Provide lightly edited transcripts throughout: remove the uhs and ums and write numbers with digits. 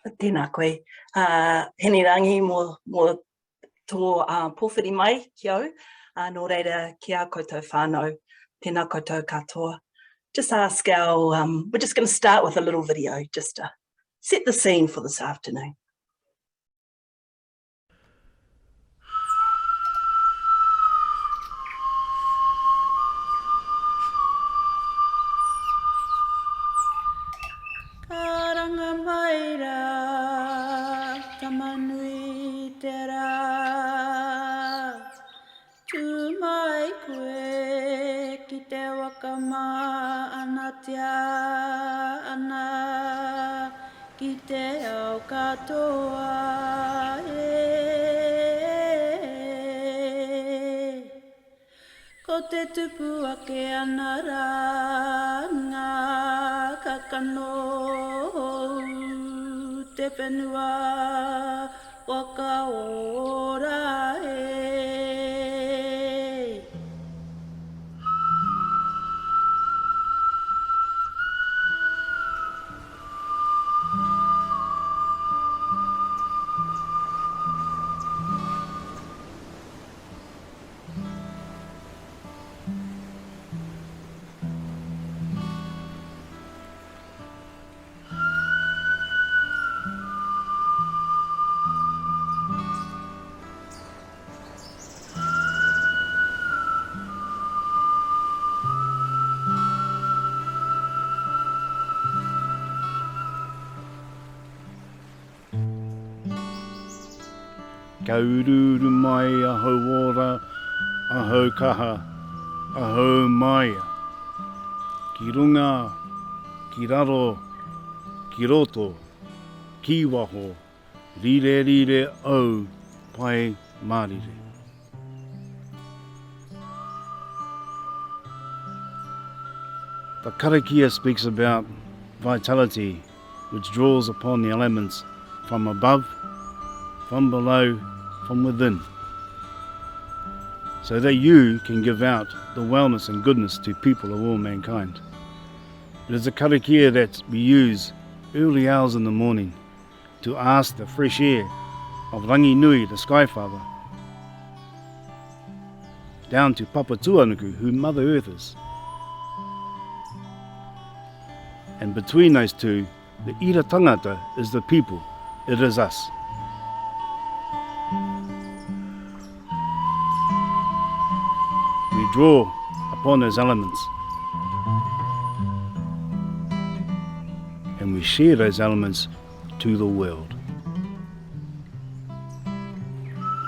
Tēnā koe. Hene rangi mō tō pōwhiri mai ki au. Nō reira ki a koutou whānau, tēnā koutou katoa. Just ask our, we're just going to start with a little video just to set the scene for this afternoon. Te waka anatia ana ki te ao katoa ko te tupu ake ana ranga kakano te whenua waka ora Ka ururu mai aho ora, aho kaha, aho maia. Ki runga, ki raro, ki roto, ki waho, rire rire au, pai marire. The karakia speaks about vitality, which draws upon the elements from above, from below, from within, so that you can give out the wellness and goodness to people of all mankind. It is a karakia that we use early hours in the morning to ask the fresh air of Rangi Nui, the Sky Father, down to Papa Tuanuku, who Mother Earth is. And between those two, the ira tangata is the people, it is us. We draw upon those elements and we share those elements to the world.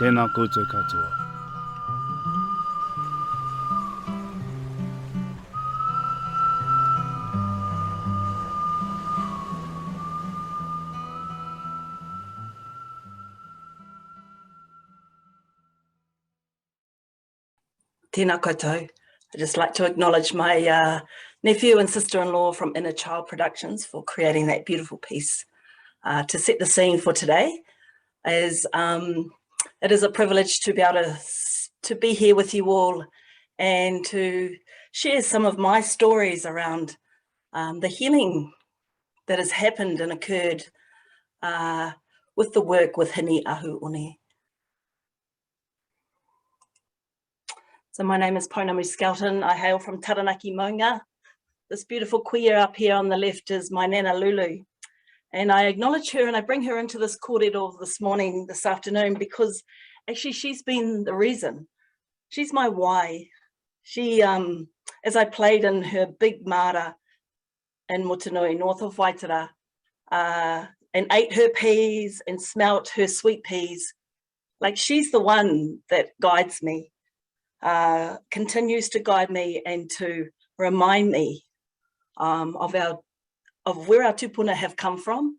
Tēnā koutou katoa. Tēnā koutou. I'd just like to acknowledge my nephew and sister-in-law from Inner Child Productions for creating that beautiful piece to set the scene for today. As it is a privilege to be able to be here with you all and to share some of my stories around the healing that has happened and occurred with the work with Hini Ahu One. So my name is Pounamu Skelton. I hail from Taranaki, Maunga. This beautiful queer up here on the left is my Nana Lulu. And I acknowledge her and I bring her into this kōrero this afternoon, because actually she's been the reason. She's my why. She, as I played in her big Maara in Motunui, north of Waitara, and ate her peas and smelt her sweet peas, like she's the one that guides me. Continues to guide me and to remind me of where our tupuna have come from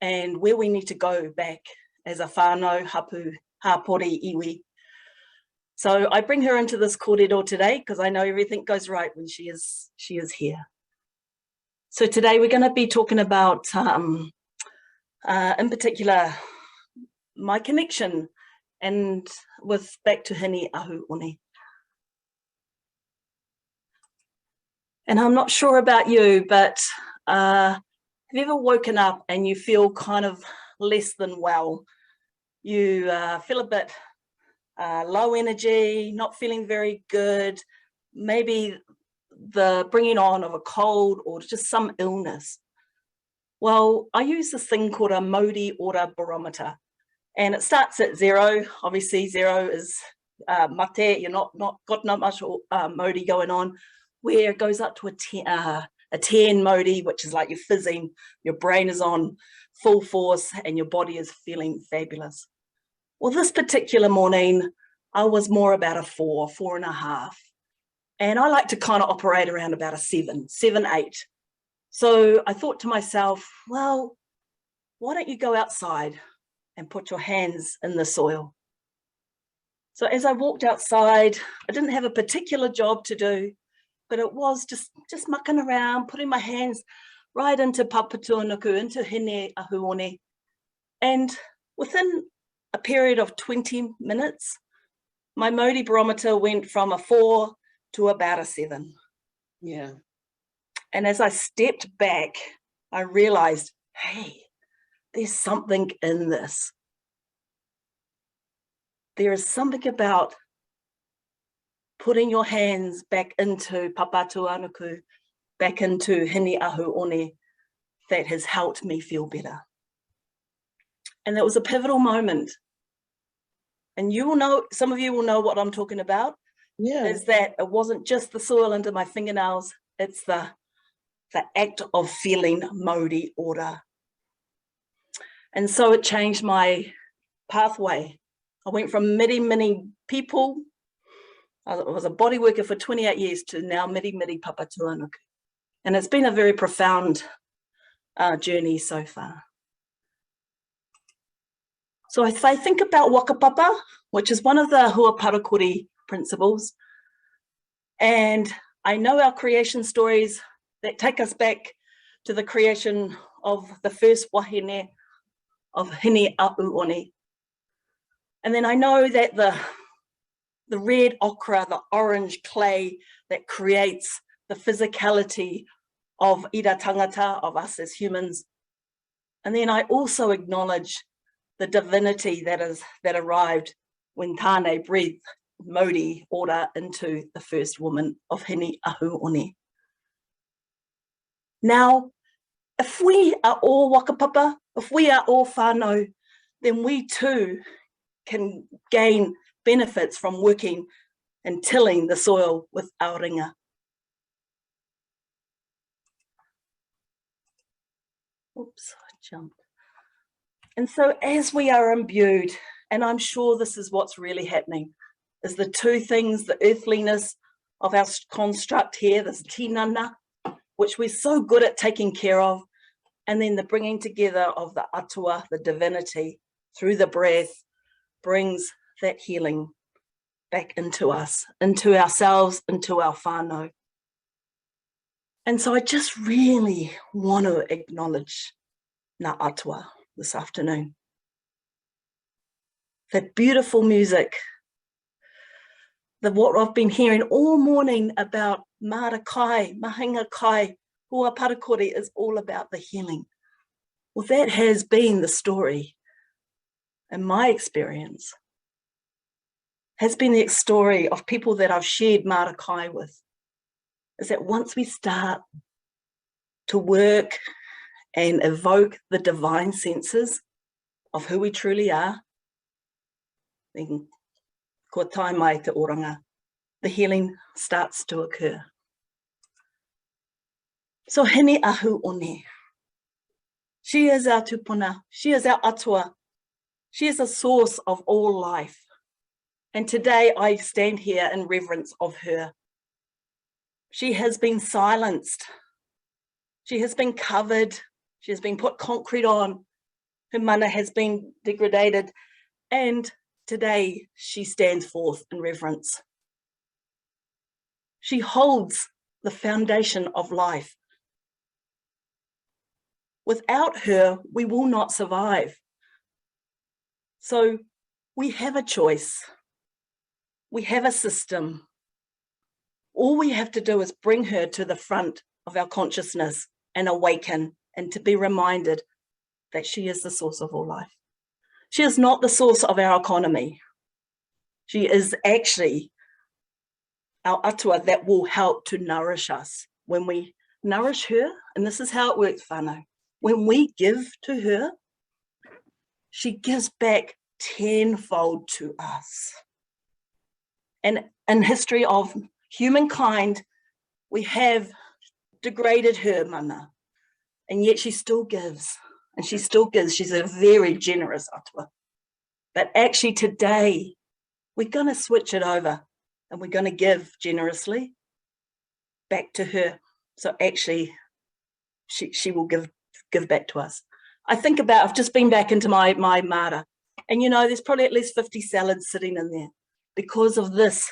and where we need to go back as a whanau, hapu, hapori, iwi. So I bring her into this kōrero today because I know everything goes right when she is here. So today we're going to be talking about, in particular, my connection and with back to Hini Ahu One. And I'm not sure about you, but Have you ever woken up and you feel kind of less than well? You feel a bit low energy, not feeling very good, maybe the bringing on of a cold or just some illness. Well, I use this thing called a mauriora barometer, and it starts at 0. Obviously 0 is mate, you're not got much mauri going on, where it goes up to a 10 mauri, which is like you're fizzing, your brain is on full force and your body is feeling fabulous. Well, this particular morning, I was more about a 4.5. And I like to kind of operate around about a 7, 8. So I thought to myself, well, why don't you go outside and put your hands in the soil? So as I walked outside, I didn't have a particular job to do, but it was just mucking around, putting my hands right into papatuanuku, into hine ahuone. And within a period of 20 minutes, my mauri barometer went from a 4 to about a 7. Yeah. And as I stepped back, I realized, hey, there's something in this. There is something about putting your hands back into papatuanuku, back into hine ahuone, that has helped me feel better. And that was a pivotal moment. And you will know, some of you will know what I'm talking about. Yeah. Is that it wasn't just the soil under my fingernails, it's the act of feeling mauriora. And so it changed my pathway. I went from many people, I was a body worker for 28 years, to now miri papatuanuku. And it's been a very profound journey so far. So if I think about wakapapa, which is one of the Hua Parakore principles, and I know our creation stories that take us back to the creation of the first wahine of hine ahuone. And then I know that the red ochre, the orange clay that creates the physicality of ira tangata, of us as humans. And then I also acknowledge the divinity that arrived when Tāne breathed mauri ora into the first woman of hine ahuone. Now, if we are all wakapapa, if we are all whanau, then we too can gain benefits from working and tilling the soil with aoringa. Oops, I jumped. And so as we are imbued, and I'm sure this is what's really happening, is the two things, the earthliness of our construct here, this tinana, which we're so good at taking care of, and then the bringing together of the Atua, the divinity, through the breath, brings that healing back into us, into ourselves, into our whanau. And so I just really want to acknowledge Ngā Atua this afternoon. That beautiful music, what I've been hearing all morning about Maara Kai, Mahinga Kai, Hua Parakore, is all about the healing. Well, that has been the story, in my experience, has been the story of people that I've shared Maara Kai with, is that once we start to work and evoke the divine senses of who we truly are, then ko tai mai te oranga, the healing starts to occur. So hine ahuone, she is our tupuna, she is our Atua, she is the source of all life. And today I stand here in reverence of her. She has been silenced, she has been covered, she has been put concrete on, her mana has been degraded, and today she stands forth in reverence. She holds the foundation of life. Without her, we will not survive. So we have a choice. We have a system. All we have to do is bring her to the front of our consciousness and awaken and to be reminded that she is the source of all life. She is not the source of our economy. She is actually our atua that will help to nourish us. When we nourish her, and this is how it works, whanau, when we give to her, she gives back tenfold to us. And in history of humankind, we have degraded her mana, and yet she still gives, and she still gives. She's a very generous atua. But actually today, we're going to switch it over, and we're going to give generously back to her. So actually, she will give back to us. I think about, I've just been back into my Maara, and you know, there's probably at least 50 salads sitting in there because of this,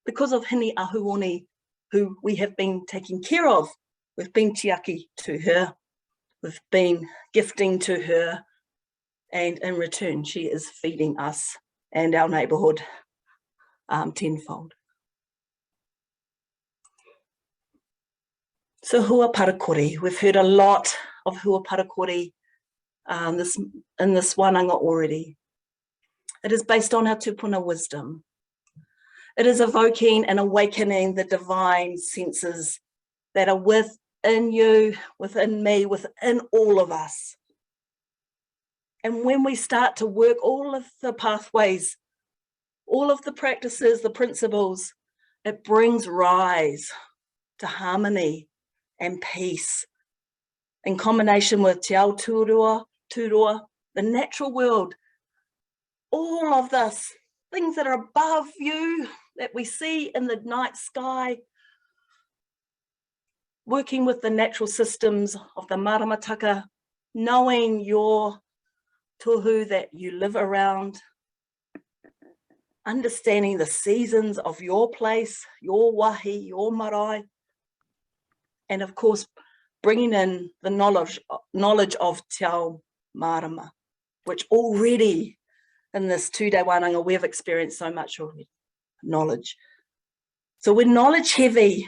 because of Hini Ahuoni, who we have been taking care of. We've been tiaki to her, we've been gifting to her, and in return, she is feeding us and our neighbourhood tenfold. So Hua Parakore, we've heard a lot of Hua Parakore in this Wānanga already. It is based on our tupuna wisdom. It is evoking and awakening the divine senses that are within you, within me, within all of us. And when we start to work all of the pathways, all of the practices, the principles, it brings rise to harmony and peace in combination with te Aotearoa, the natural world, all of this, things that are above you, that we see in the night sky, working with the natural systems of the maramataka, knowing your tohu that you live around, understanding the seasons of your place, your wahi, your marae, and of course, bringing in the knowledge of te ao marama, which already in this 2-day wānanga, we've experienced so much already, knowledge. So we're knowledge heavy,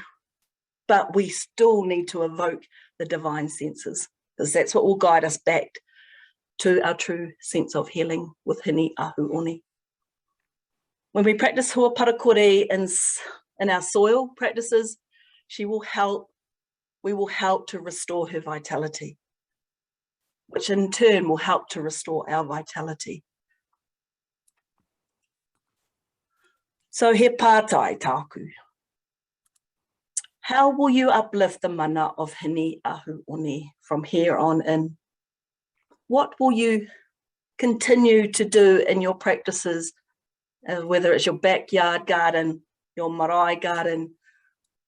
but we still need to evoke the divine senses, because that's what will guide us back to our true sense of healing with Hini Ahuoni. When we practice Hua Parakore in our soil practices, we will help to restore her vitality, which in turn will help to restore our vitality. So he pātai tāku. How will you uplift the mana of Hini Ahuoni from here on in? What will you continue to do in your practices, whether it's your backyard garden, your marae garden,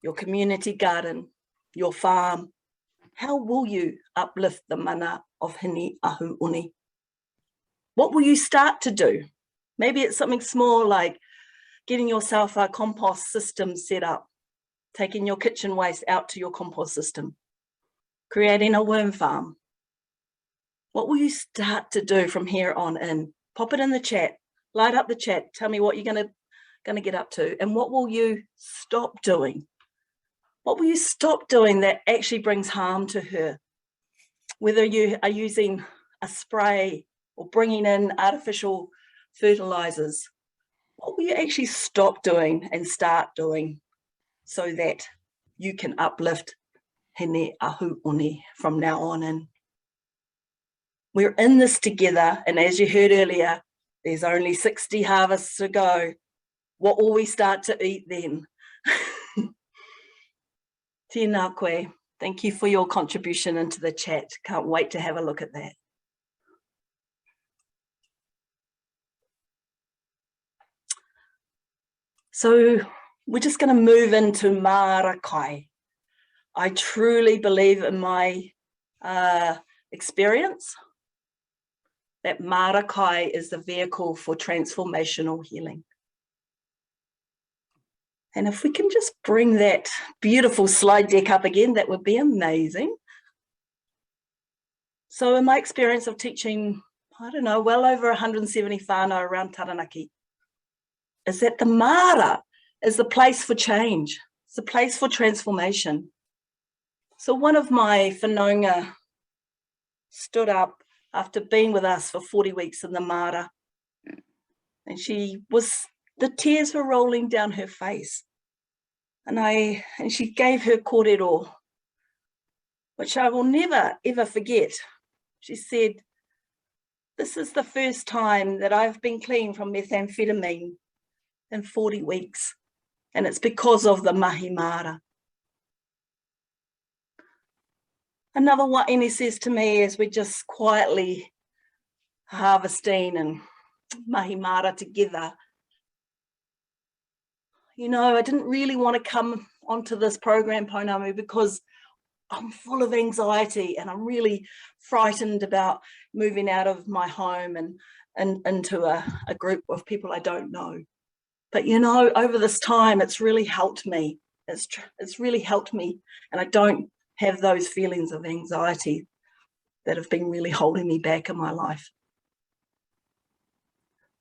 your community garden, your farm? How will you uplift the mana of Hini Ahuoni? What will you start to do? Maybe it's something small like getting yourself a compost system set up, taking your kitchen waste out to your compost system, creating a worm farm. What will you start to do from here on in? Pop it in the chat, light up the chat, tell me what you're gonna get up to, and what will you stop doing? What will you stop doing that actually brings harm to her? Whether you are using a spray or bringing in artificial fertilizers, what will you actually stop doing and start doing so that you can uplift Hini Ahuoni from now on in? We're in this together, and as you heard earlier, there's only 60 harvests to go. What will we start to eat then? Tēnā koe. Thank you for your contribution into the chat. Can't wait to have a look at that. So we're just going to move into Maara Kai. I truly believe in my experience that Maara Kai is the vehicle for transformational healing. And if we can just bring that beautiful slide deck up again, that would be amazing. So in my experience of teaching, I don't know, well over 170 whānau around Taranaki, is that the Maara is the place for change. It's the place for transformation. So one of my whanaunga stood up after being with us for 40 weeks in the Maara. And the tears were rolling down her face. And she gave her kōrero, which I will never, ever forget. She said, "This is the first time that I've been clean from methamphetamine in 40 weeks. And it's because of the mahi Maara." Another wa'ine says to me as we're just quietly harvesting and mahi Maara together, "You know, I didn't really want to come onto this program, Pounamu, because I'm full of anxiety and I'm really frightened about moving out of my home and into a group of people I don't know. But, you know, over this time, it's really helped me. It's really helped me. And I don't have those feelings of anxiety that have been really holding me back in my life."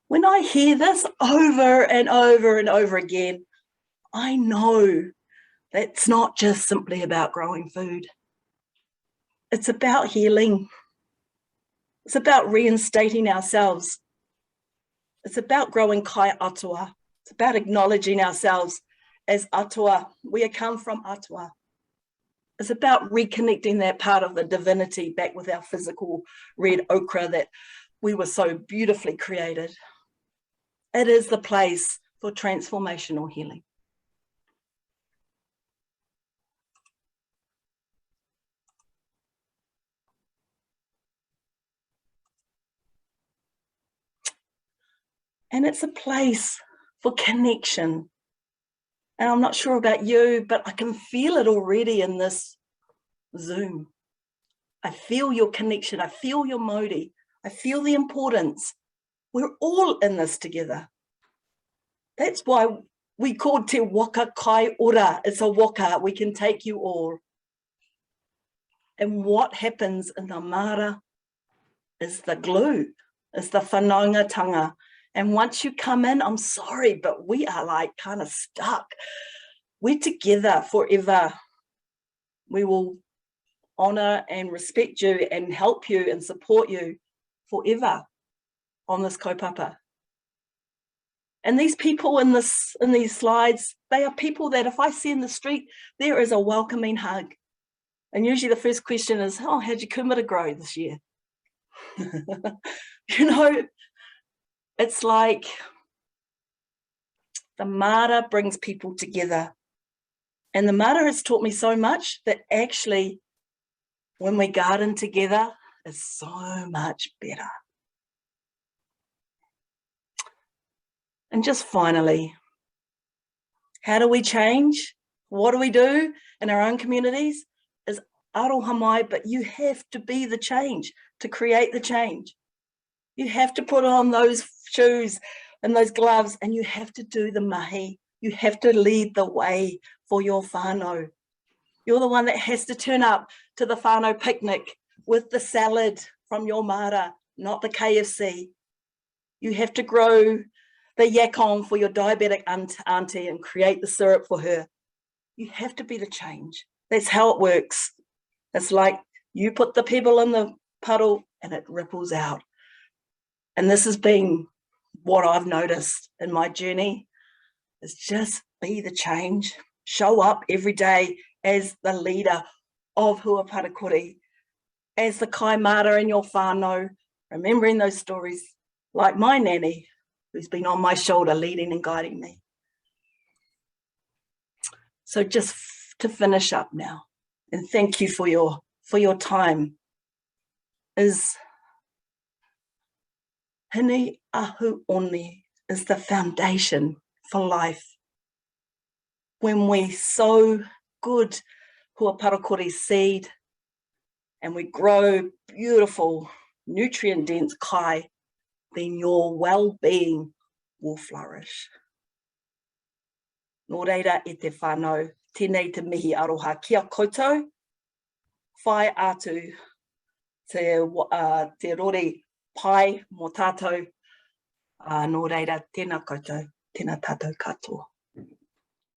When I hear this over and over and over again, I know that's not just simply about growing food. It's about healing. It's about reinstating ourselves. It's about growing kai Atua. It's about acknowledging ourselves as Atua. We come from Atua. It's about reconnecting that part of the divinity back with our physical red ochre that we were so beautifully created. It is the place for transformational healing. And it's a place for connection. And I'm not sure about you, but I can feel it already in this Zoom. I feel your connection. I feel your mauri. I feel the importance. We're all in this together. That's why we call Te Waka Kai Ora. It's a waka. We can take you all. And what happens in the Maara is the glue, is the whanangatanga. And once you come in, I'm sorry, but we are like kind of stuck. We're together forever. We will honour and respect you and help you and support you forever on this kaupapa. And these people in these slides, they are people that if I see in the street, there is a welcoming hug. And usually the first question is, "Oh, how'd your kumara grow this year?" You know, it's like the Maara brings people together. And the Maara has taught me so much that actually when we garden together, it's so much better. And just finally, how do we change? What do we do in our own communities? Is aroha mai, but you have to be the change to create the change. You have to put on those shoes and those gloves and you have to do the mahi. You have to lead the way for your whanau. You're the one that has to turn up to the whanau picnic with the salad from your Maara, not the KFC. You have to grow the yakon for your diabetic auntie and create the syrup for her. You have to be the change. That's how it works. It's like you put the pebble in the puddle and it ripples out. And this has been what I've noticed in my journey, is just be the change. Show up every day as the leader of Hua Parakore, as the kai Maara in your whanau, remembering those stories like my nanny, who's been on my shoulder leading and guiding me. So just to finish up now, and thank you for your time, is hini ahu oni is the foundation for life. When we sow good Hua Parakore seed and we grow beautiful, nutrient-dense kai, then your well-being will flourish. Nō reira e te whanau, tēnei te mihi aroha kia koutou, whai atu te rori pai mō tātou, nō reira tēnā koutou, tēnā tātou katoa.